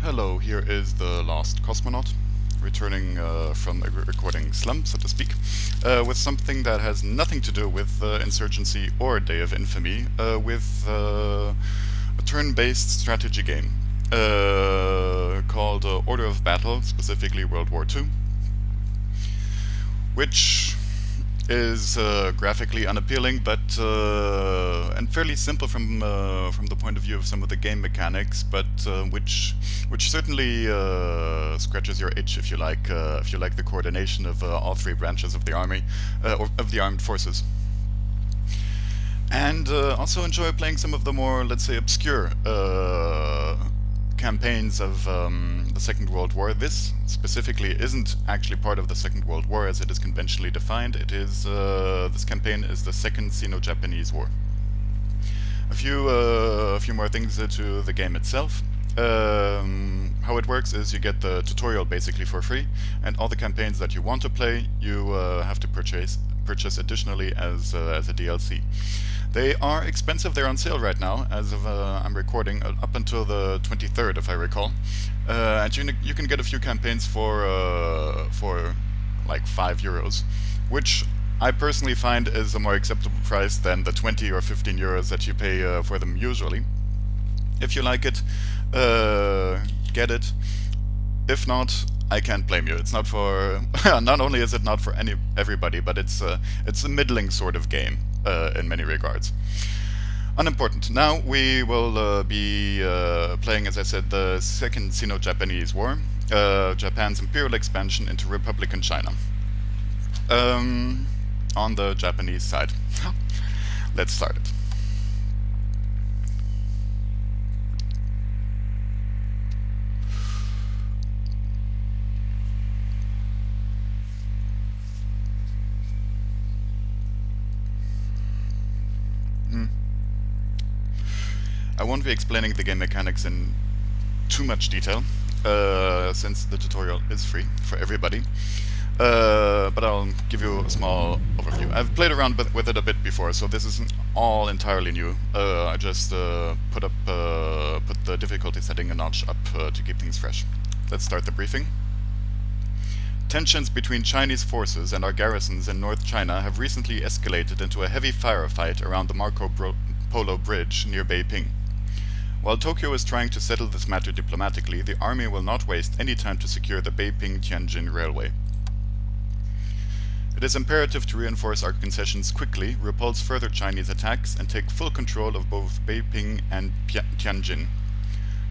Hello, here is the last cosmonaut, returning from a recording slump, so to speak, with something that has nothing to do with Insurgency or Day of Infamy, with a turn-based strategy game called Order of Battle, specifically World War II, which is graphically unappealing, but and fairly simple from the point of view of some of the game mechanics, but which certainly scratches your itch if you like the coordination of all three branches of the army or of the armed forces. And also enjoy playing some of the more, let's say, obscure campaigns of the Second World War. This specifically isn't actually part of the Second World War as it is conventionally defined. It is this campaign is the Second Sino-Japanese War. A few more things to the game itself. How it works is you get the tutorial basically for free, and all the campaigns that you want to play you have to purchase additionally as a DLC. They are expensive. They're on sale right now, as of I'm recording, up until the 23rd, if I recall. And you can get a few campaigns for like €5, which I personally find is a more acceptable price than the 20 or 15 euros that you pay for them usually. If you like it, get it. If not, I can't blame you. It's not for not only is it not for everybody, but it's a middling sort of game in many regards. Unimportant. Now we will be playing, as I said, the Second Sino-Japanese War, Japan's imperial expansion into Republican China. On the Japanese side. Let's start it. I won't be explaining the game mechanics in too much detail, since the tutorial is free for everybody, but I'll give you a small overview. I've played around with it a bit before, so this isn't all entirely new. I just put the difficulty setting a notch up to keep things fresh. Let's start the briefing. Tensions between Chinese forces and our garrisons in North China have recently escalated into a heavy firefight around the Marco Polo Bridge near Beiping. While Tokyo is trying to settle this matter diplomatically, the army will not waste any time to secure the Beiping-Tianjin railway. It is imperative to reinforce our concessions quickly, repulse further Chinese attacks, and take full control of both Beiping and Tianjin.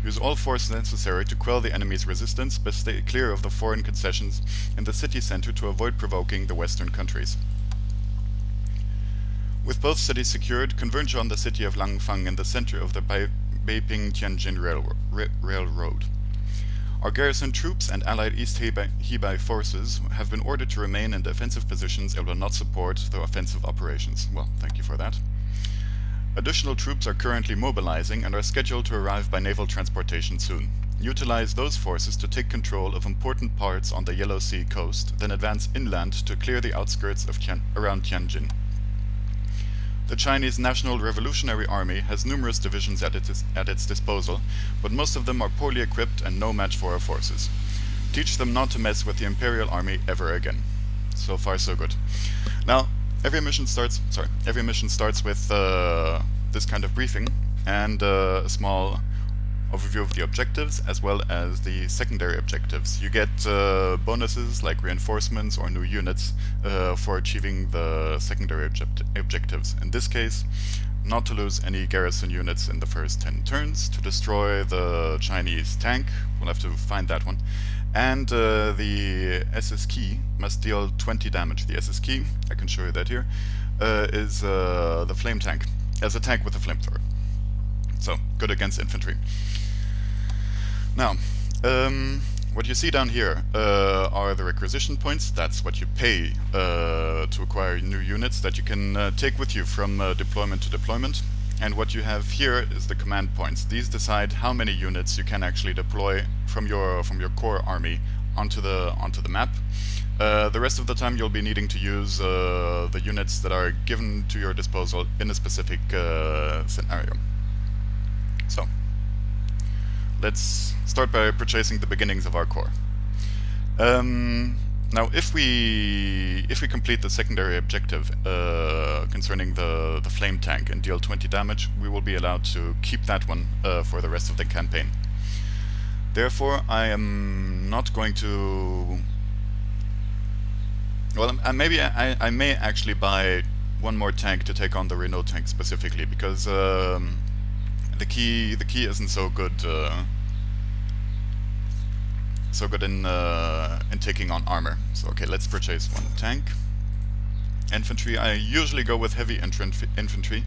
Use all force necessary to quell the enemy's resistance, but stay clear of the foreign concessions in the city center to avoid provoking the Western countries. With both cities secured, converge on the city of Langfang in the center of the Beiping-Tianjin Railroad. Our garrison troops and allied East Hebei forces have been ordered to remain in defensive positions and will not support the offensive operations. Well, thank you for that. Additional troops are currently mobilizing and are scheduled to arrive by naval transportation soon. Utilize those forces to take control of important parts on the Yellow Sea coast, then advance inland to clear the outskirts of around Tianjin. The Chinese National Revolutionary Army has numerous divisions at its disposal, but most of them are poorly equipped and no match for our forces. Teach them not to mess with the Imperial Army ever again. So far, so good. Now, every mission starts with this kind of briefing and a small overview of the objectives as well as the secondary objectives. You get bonuses like reinforcements or new units for achieving the secondary objectives. In this case, not to lose any garrison units in the first 10 turns, to destroy the Chinese tank, we'll have to find that one, and the SS key must deal 20 damage. The SS key, I can show you that here, is the flame tank, as a tank with a flamethrower. So, good against infantry. Now, what you see down here are the requisition points. That's what you pay to acquire new units that you can take with you from deployment to deployment. And what you have here is the command points. These decide how many units you can actually deploy from your core army onto the map. The rest of the time you'll be needing to use the units that are given to your disposal in a specific scenario. So, let's start by purchasing the beginnings of our core. Now, if we complete the secondary objective concerning the flame tank and deal 20 damage, we will be allowed to keep that one for the rest of the campaign. Therefore, I am not going to. Well, maybe I may actually buy one more tank to take on the Renault tank specifically, because the key isn't so good. So good in taking on armor. So okay, let's purchase one tank. Infantry. I usually go with heavy infantry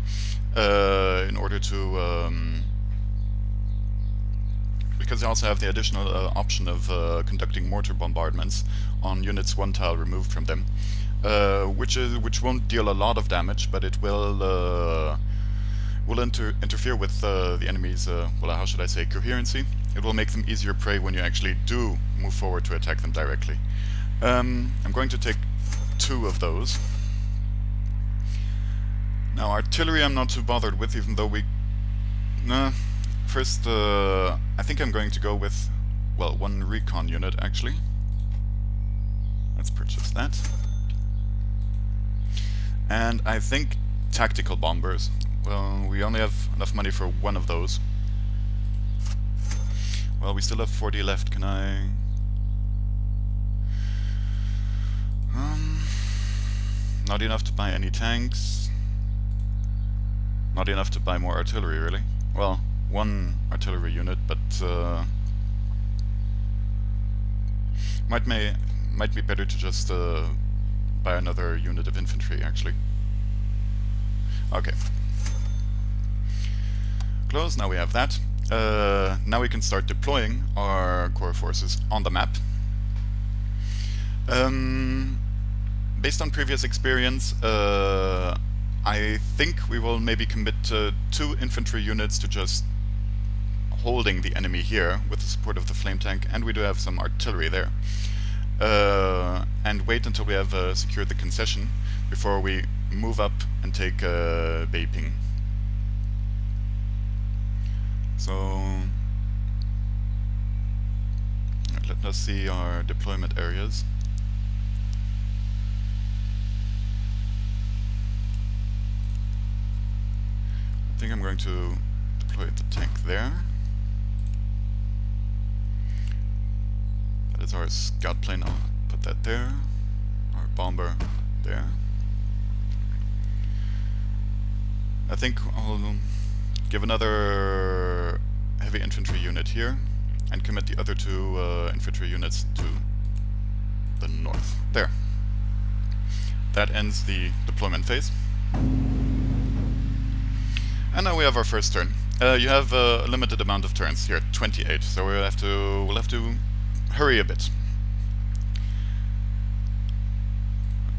in order to because I also have the additional option of conducting mortar bombardments on units 1 tile removed from them, which won't deal a lot of damage, but it will interfere with the enemy's well, how should I say, coherency. It will make them easier prey when you actually do move forward to attack them directly. I'm going to take 2 of those. Now, artillery I'm not too bothered with, even though we... First, I think I'm going to go with, well, 1 recon unit, actually. Let's purchase that. And I think tactical bombers. Well, we only have enough money for 1 of those. Well, we still have 40 left. Can I... not enough to buy any tanks. Not enough to buy more artillery, really. Well, 1 artillery unit, but might be better to just buy another unit of infantry, actually. Okay. Close. Now we have that. Now we can start deploying our core forces on the map. Based on previous experience, I think we will maybe commit 2 infantry units to just holding the enemy here with the support of the flame tank, and we do have some artillery there. And wait until we have secured the concession before we move up and take Beiping. So let us see our deployment areas. I think I'm going to deploy the tank there. That is our scout plane. I'll put that there. Our bomber there. I think I'll give another heavy infantry unit here and commit the other 2 infantry units to the north. There. That ends the deployment phase. And now we have our first turn. You have a limited amount of turns here, 28. So we'll have to hurry a bit.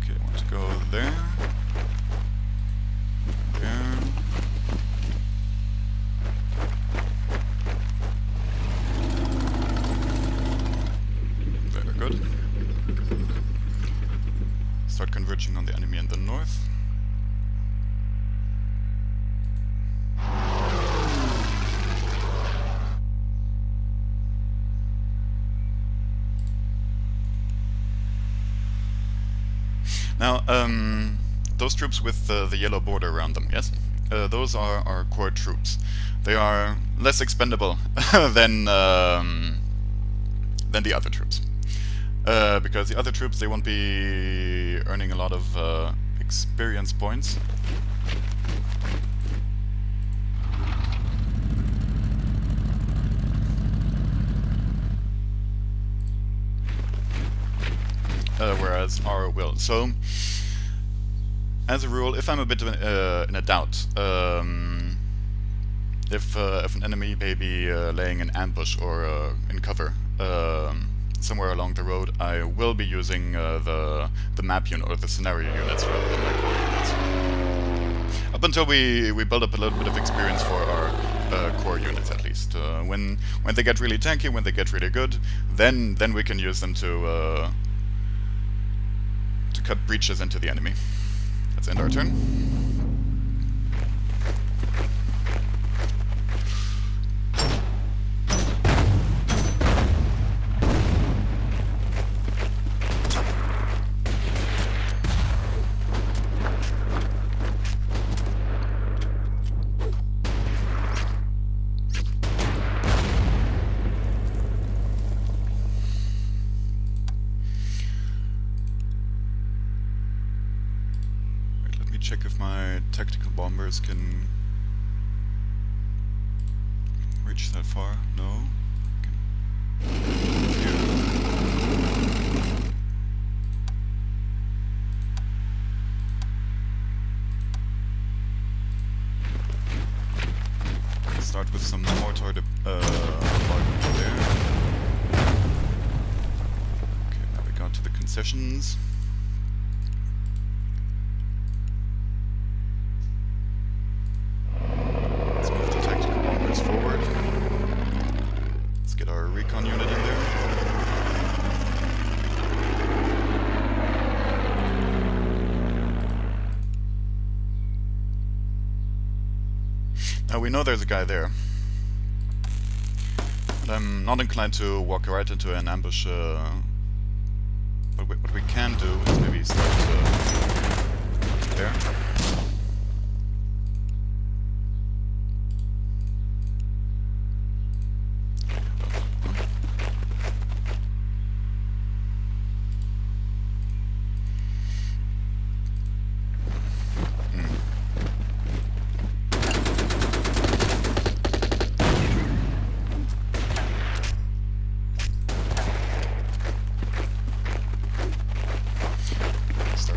Okay, I want to go there. There. Very good. Start converging on the enemy in the north. Now, those troops with the yellow border around them, yes? Those are our core troops. They are less expendable than the other troops. Because the other troops, they won't be earning a lot of experience points. Whereas our will. So, as a rule, if I'm a bit in a doubt, if an enemy may be laying an ambush or in cover somewhere along the road, I will be using the map unit or the scenario units rather than my core units. Up until we build up a little bit of experience for our core units, at least. When they get really tanky, when they get really good, then we can use them to cut breaches into the enemy. Let's end our turn. check if my tactical bombers can reach that far. No. Start with some mortar bombardment there. Okay, now we got to the concessions. Let's move the tactical bombers forward. Let's get our recon unit in there. Now we know there's a guy there, but I'm not inclined to walk right into an ambush. But what we can do is maybe start there.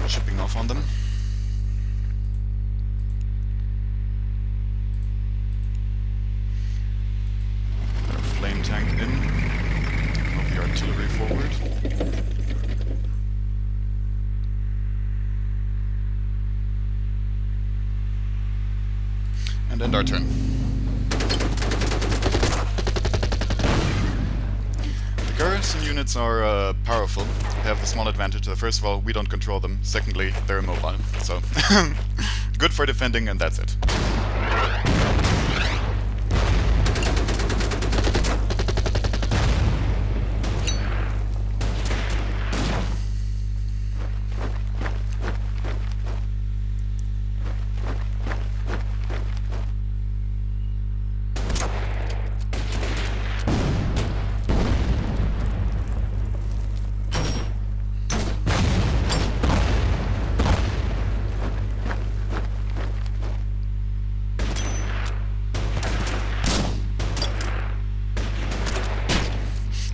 Shipping off on them. Flame tank in. Move the artillery forward. And end our turn. The garrison units are powerful. They have the small advantage that first of all, we don't control them. Secondly, they're immobile. So, good for defending, and that's it.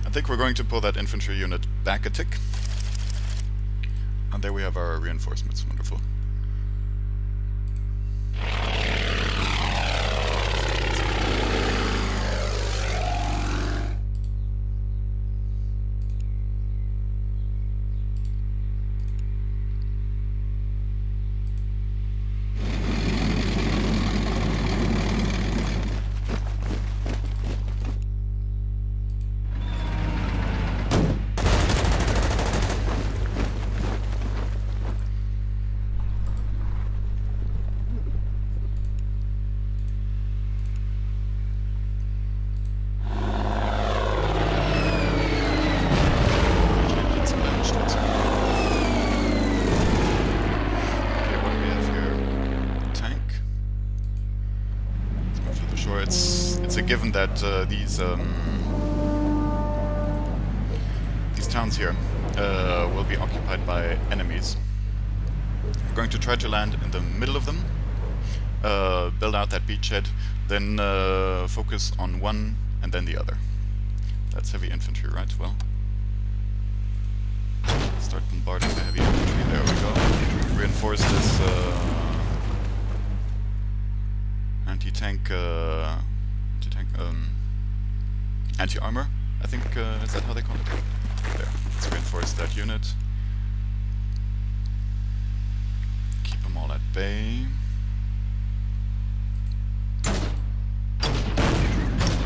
I think we're going to pull that infantry unit back a tick. And there we have our reinforcements. Wonderful. It's a given that these towns here will be occupied by enemies. We're going to try to land in the middle of them, build out that beachhead, then focus on one and then the other. That's heavy infantry, right? Well, start bombarding the heavy infantry. There we go. Reinforce this anti-tank, anti-armor, I think, is that how they call it? There, let's reinforce that unit. Keep them all at bay.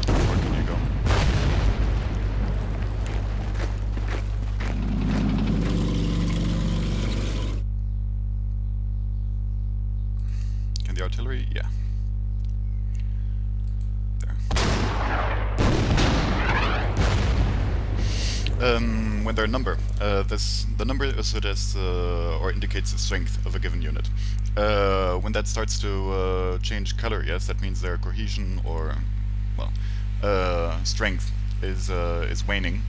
Where can you go? Can the artillery? Yeah. When they're number, the number suggests or indicates the strength of a given unit. When that starts to change color, yes, that means their cohesion or, well, strength is waning,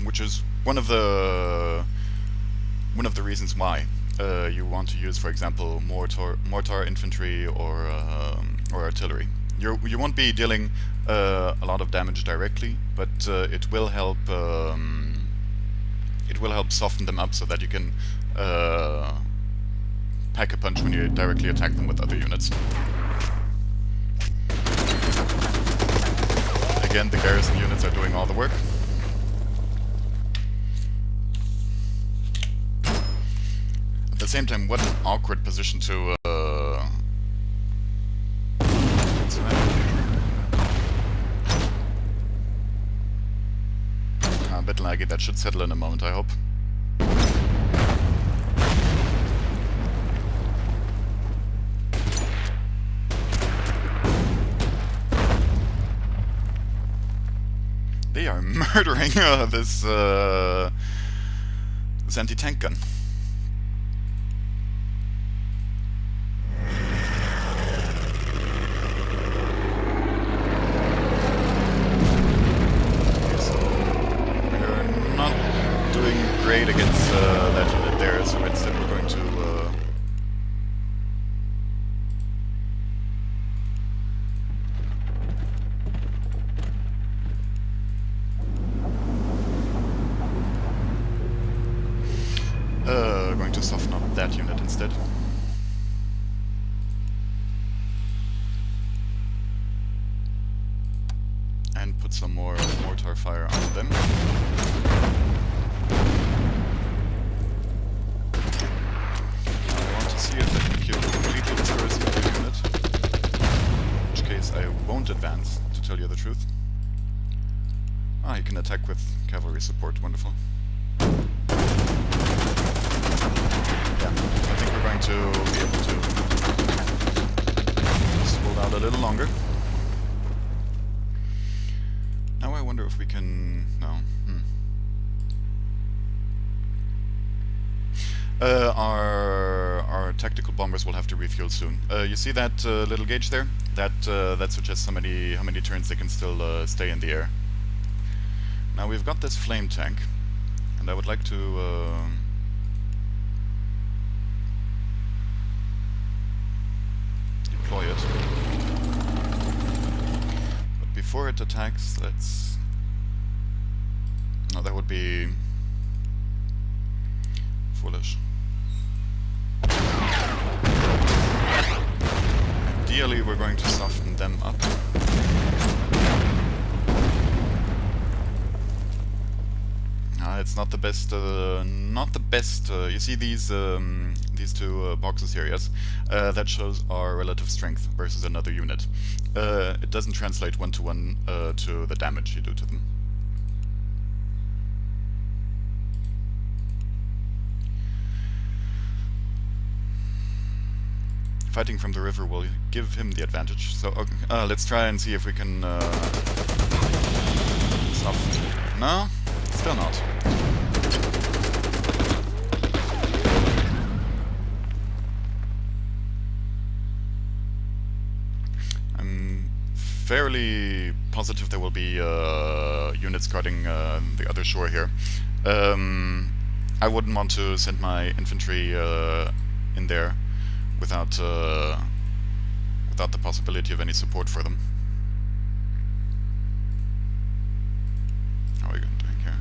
which is one of the reasons why you want to use, for example, mortar infantry or artillery. You won't be dealing a lot of damage directly, but it will help. It will help soften them up so that you can pack a punch when you directly attack them with other units. Again, the garrison units are doing all the work. At the same time, what an awkward position to a bit laggy. That should settle in a moment, I hope. They are murdering this anti-tank gun. Great against that unit there, so instead we're going to soften up that unit instead. And put some more mortar fire on them. See if I can completely disperse the other unit, in which case I won't advance, to tell you the truth. Ah, you can attack with cavalry support, wonderful. Yeah, I think we're going to be able to just hold out a little longer. Now I wonder if we can... no. Our tactical bombers will have to refuel soon. You see that little gauge there? That suggests how many turns they can still stay in the air. Now we've got this flame tank, and I would like to deploy it. But before it attacks, let's... no, that would be foolish. Ideally, we're going to soften them up. It's not the best. You see these two boxes here, yes? That shows our relative strength versus another unit. It doesn't translate one-to-one to the damage you do to them. Fighting from the river will give him the advantage. So let's try and see if we can stop. No, still not. I'm fairly positive there will be units guarding the other shore here. I wouldn't want to send my infantry in there without the possibility of any support for them. How are we doing here?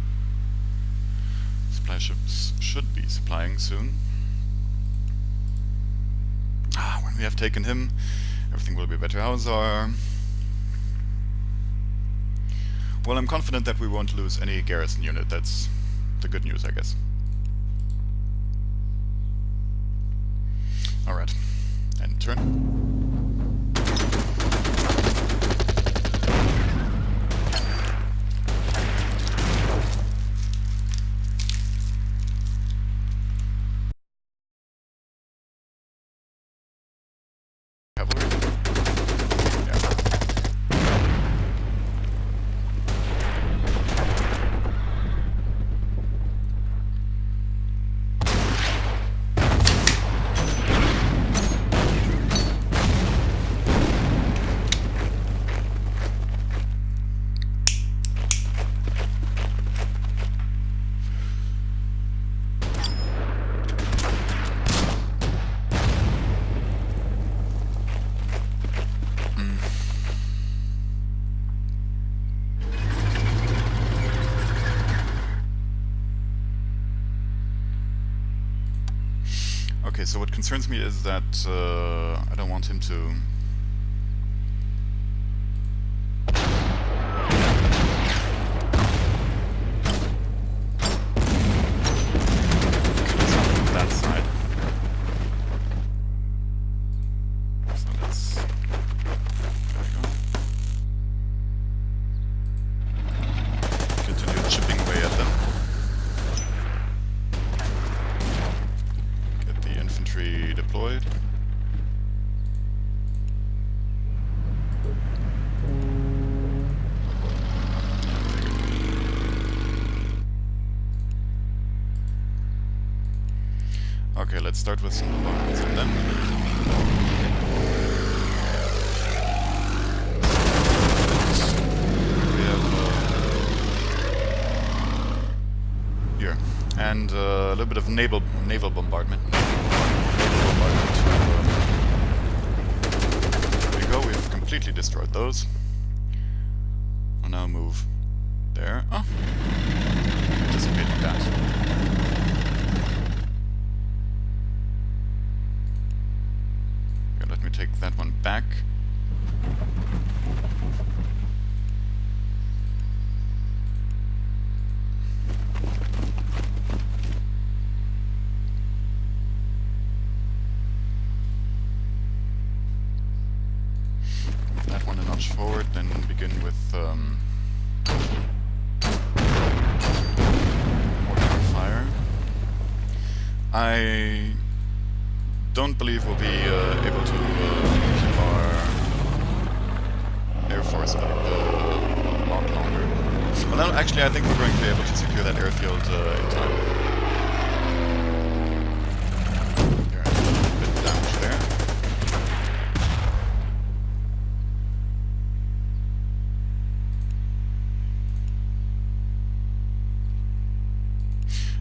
Supply ships should be supplying soon. When we have taken him, everything will be better. How's our... well, I'm confident that we won't lose any garrison unit. That's the good news, I guess. Alright, and turn. Cavalry? Yeah. Okay, so what concerns me is that I don't want him to... that side. So let's... There we go. Continue chipping away at them. Get the infantry deployed. Okay, let's start with some bombardments on them. We have here, and a little bit of naval bombardment. There we go. We've completely destroyed those. I'll now move there. Oh, anticipating that. Let me take that one back. Move that one a notch forward, then begin with mortar fire. I don't believe we'll be able to keep our Air Force up a lot longer. Well, no, actually, I think we're going to be able to secure that airfield in time. There, a bit of damage there.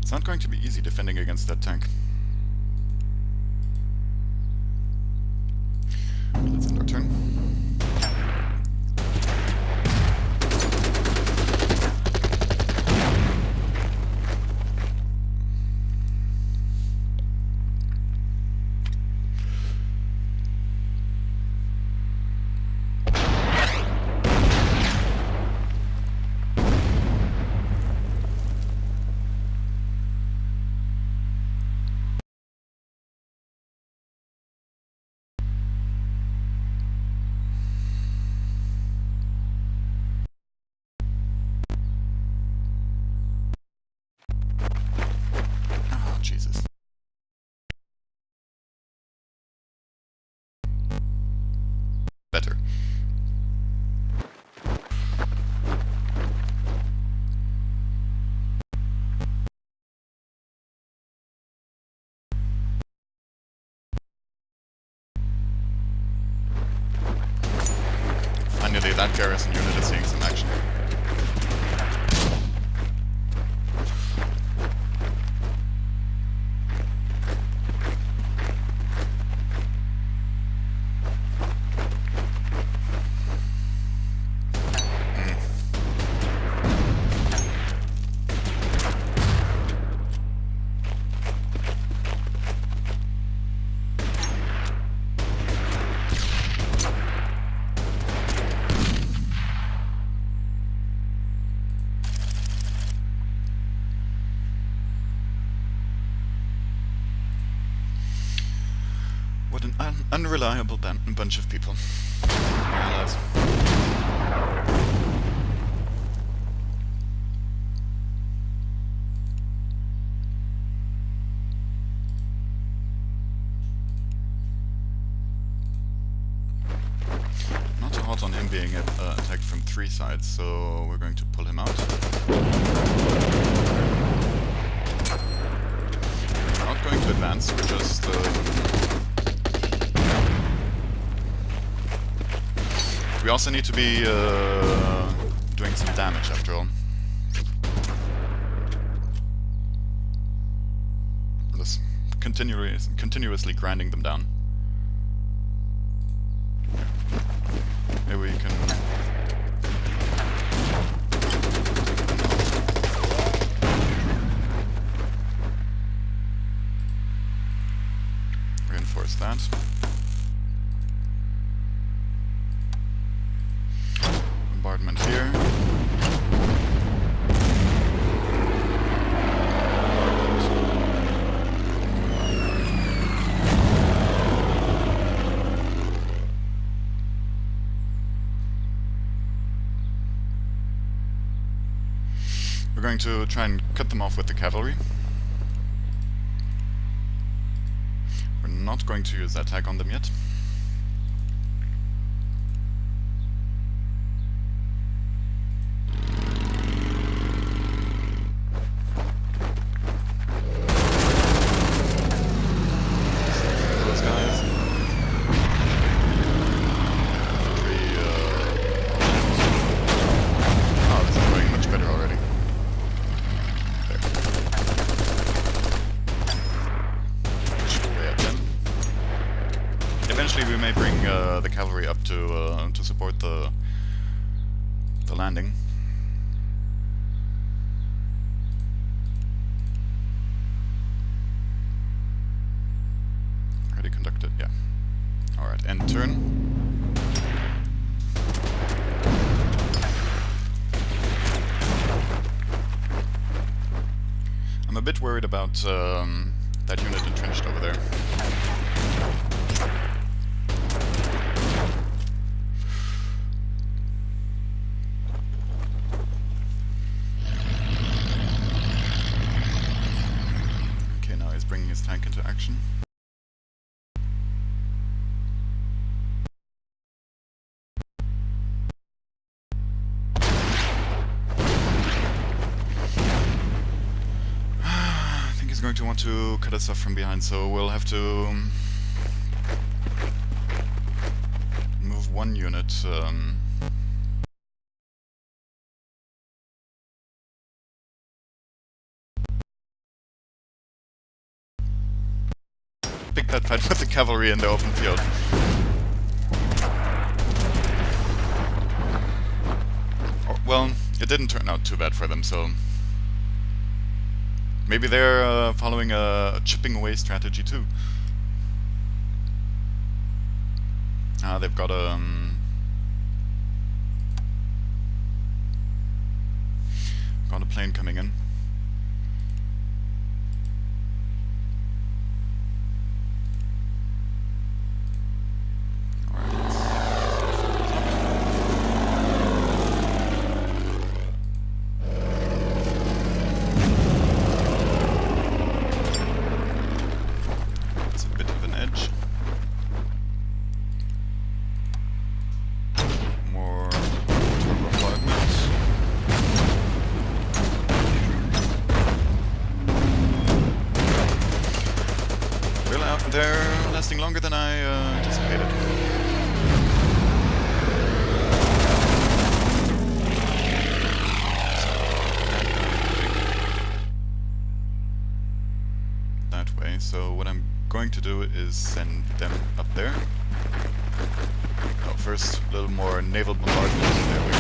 It's not going to be easy defending against that tank. Let's end our turn. Jesus. Better. Finally, that garrison unit is seeing some action. What an unreliable bunch of people. I realize. Not too hot on him being attacked from 3 sides, so we're going to pull him out. We're not going to advance, we're just... we also need to be doing some damage after all. Just continuously grinding them down. Maybe we can... bombardment here. We're going to try and cut them off with the cavalry. We're not going to use attack on them yet. Eventually we may bring the cavalry up to support the landing. Already conducted, yeah. Alright, end turn. I'm a bit worried about that unit entrenched over there. Bringing his tank into action. I think he's going to want to cut us off from behind, so we'll have to move one unit. Pick that fight with the cavalry in the open field. Well, it didn't turn out too bad for them, so maybe they're following a chipping away strategy too. They've got a plane coming in. They're lasting longer than I anticipated. That way, so what I'm going to do is send them up there. Oh, first, a little more naval bombardment. There we go.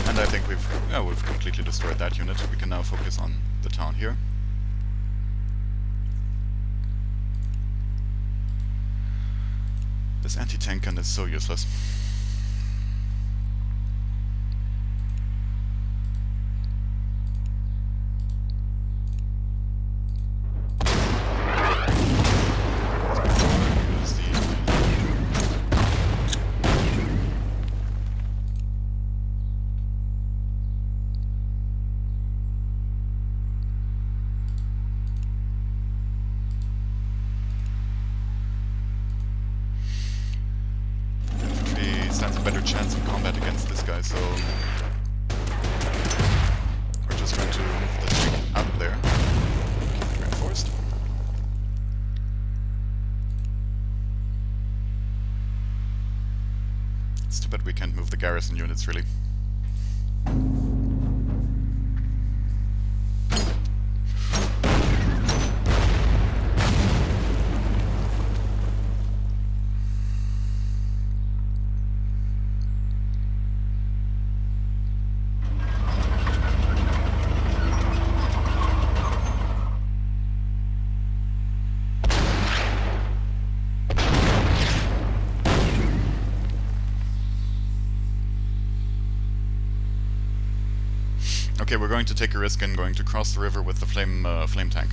And I think we've completely destroyed that unit. We can now focus on the town here. This anti-tank gun is so useless. Stands a better chance in combat against this guy, so we're just going to move the tank out there. Keep it reinforced. It's too bad we can't move the garrison units, really. Okay, we're going to take a risk and going to cross the river with the flame tank.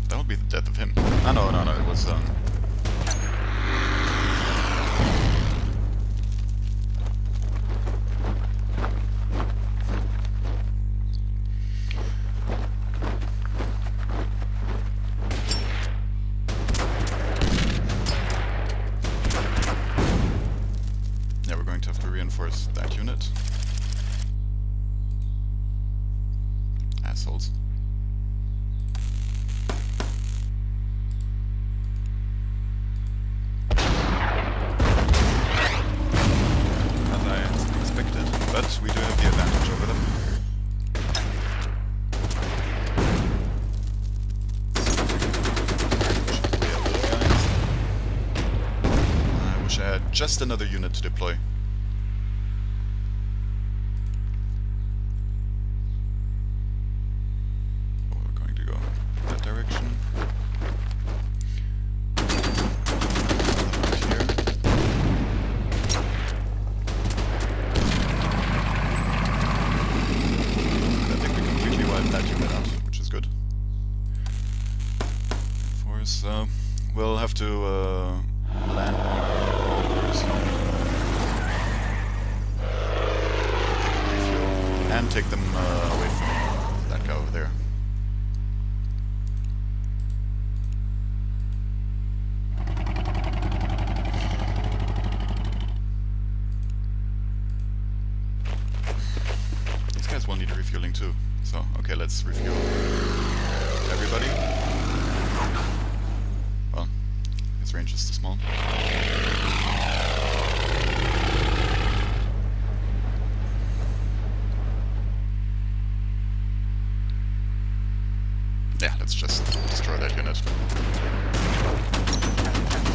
That would be the death of him. Ah, no, it was yeah, we're going to have to reinforce that unit. Assholes. As I expected, but we do have the advantage over them. I wish I had just another unit to deploy. We'll have to land on our boulders and take them away from that guy over there. These guys will need refueling too, so okay, let's refuel everybody. Range is too small. Yeah, let's just destroy that unit.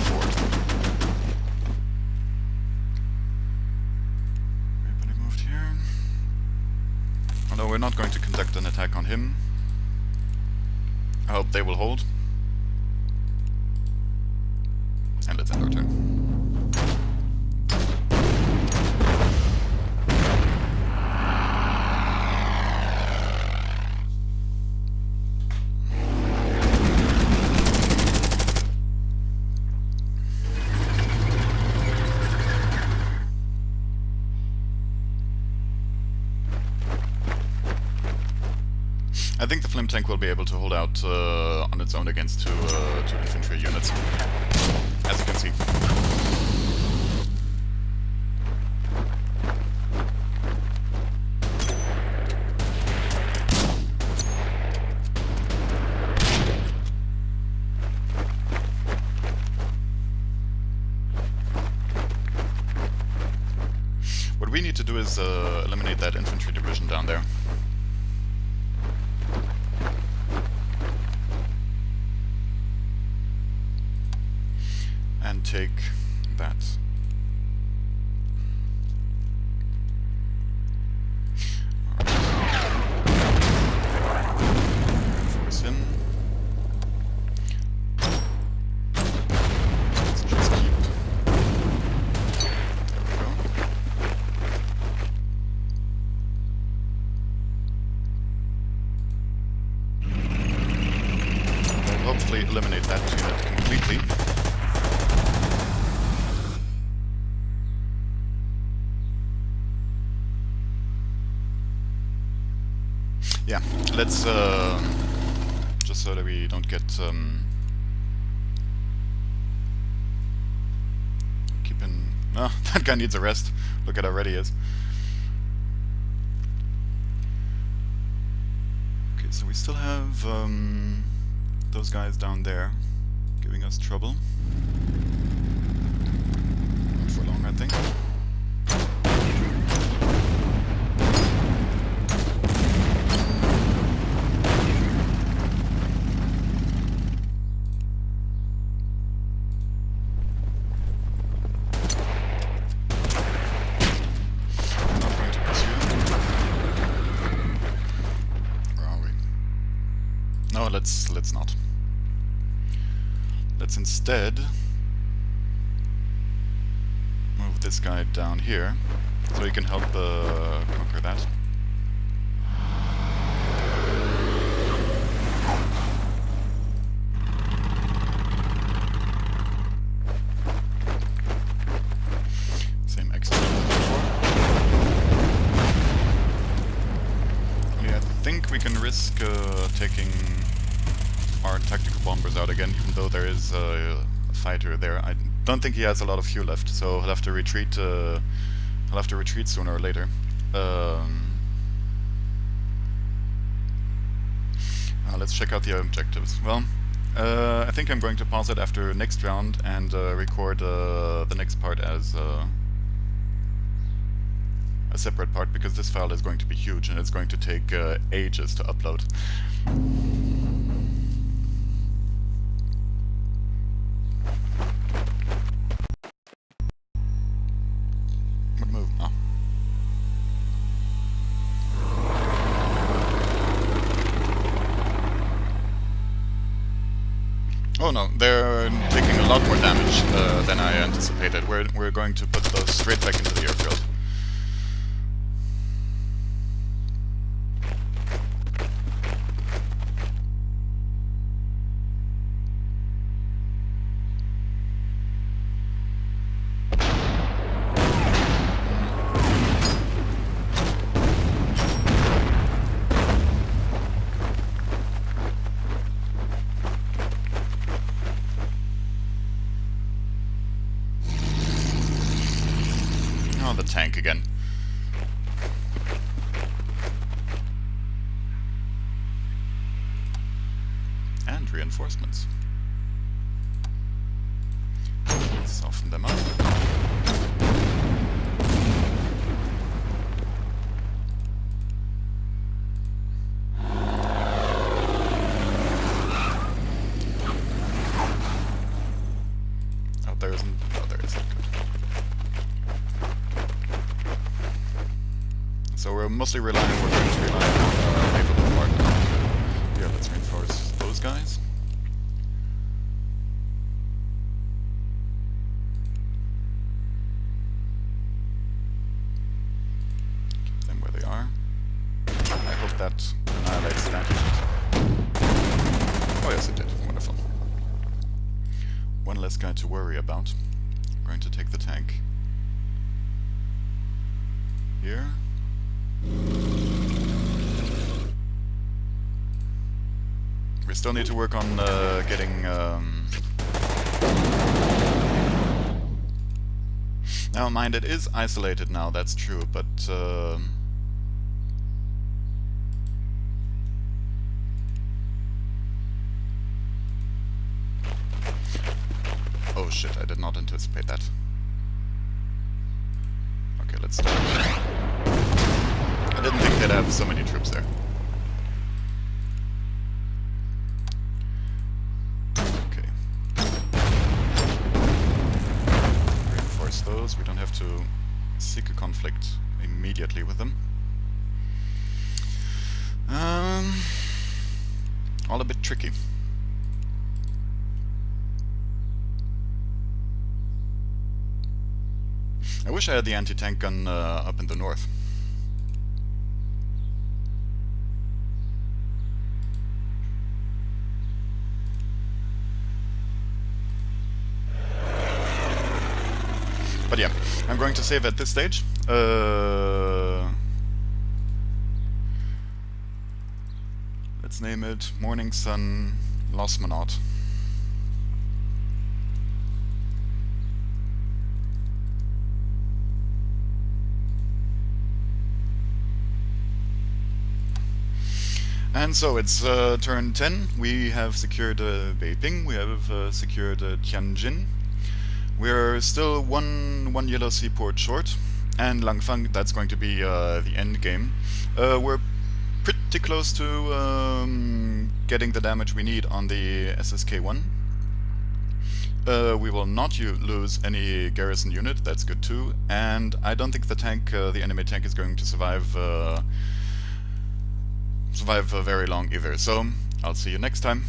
Forward. Everybody moved here. Oh no, we're not going to conduct an attack on him. I hope they will hold. And let's end our turn. I think the flame tank will be able to hold out on its own against two infantry units, as you can see. What we need to do is eliminate that infantry division down there. And take that. Force him. Let's just keep. There we go. We'll hopefully eliminate that unit completely. Yeah, let's, just so that we don't get, keeping... Oh, that guy needs a rest. Look at how ready he is. Okay, so we still have, those guys down there giving us trouble. Not for long, I think. Let's not. let's instead move this guy down here so he can help conquer that. Same execution as before. Only I think we can risk taking our tactical bombers out again, even though there is a fighter there. I don't think he has a lot of fuel left, so he'll have to retreat. He'll have to retreat sooner or later. Let's check out the objectives. Well, I think I'm going to pause it after next round and record the next part as a separate part, because this file is going to be huge and it's going to take ages to upload. What move? Oh. Oh no, they're taking a lot more damage than I anticipated. We're going to put those straight back into the airfield. Oh, the tank again. And reinforcements. Let's soften them up. Oh, there isn't. Oh, there isn't. Good. So we're mostly we're going to rely on naval department. Yeah, let's reinforce those guys. Keep them where they are. I hope that annihilates that unit. Oh yes, it did. Wonderful. One less guy to worry about. I'm going to take the tank here. We still need to work on getting... Now mind, it is isolated now, that's true, but... Oh shit, I did not anticipate that. Okay, let's start. I didn't think they'd have so many troops there. Okay. Reinforce those. We don't have to seek a conflict immediately with them. All a bit tricky. I wish I had the anti-tank gun up in the north. But yeah, I'm going to save at this stage. Let's name it Morning Sun Losmonaut. And so it's turn 10. We have secured Beiping. We have secured Tianjin. We're still one yellow seaport short, and Langfang, that's going to be the end game. We're pretty close to getting the damage we need on the SSK-1. We will not lose any garrison unit, that's good too, and I don't think the tank, the enemy tank, is going to survive very long either. So I'll see you next time.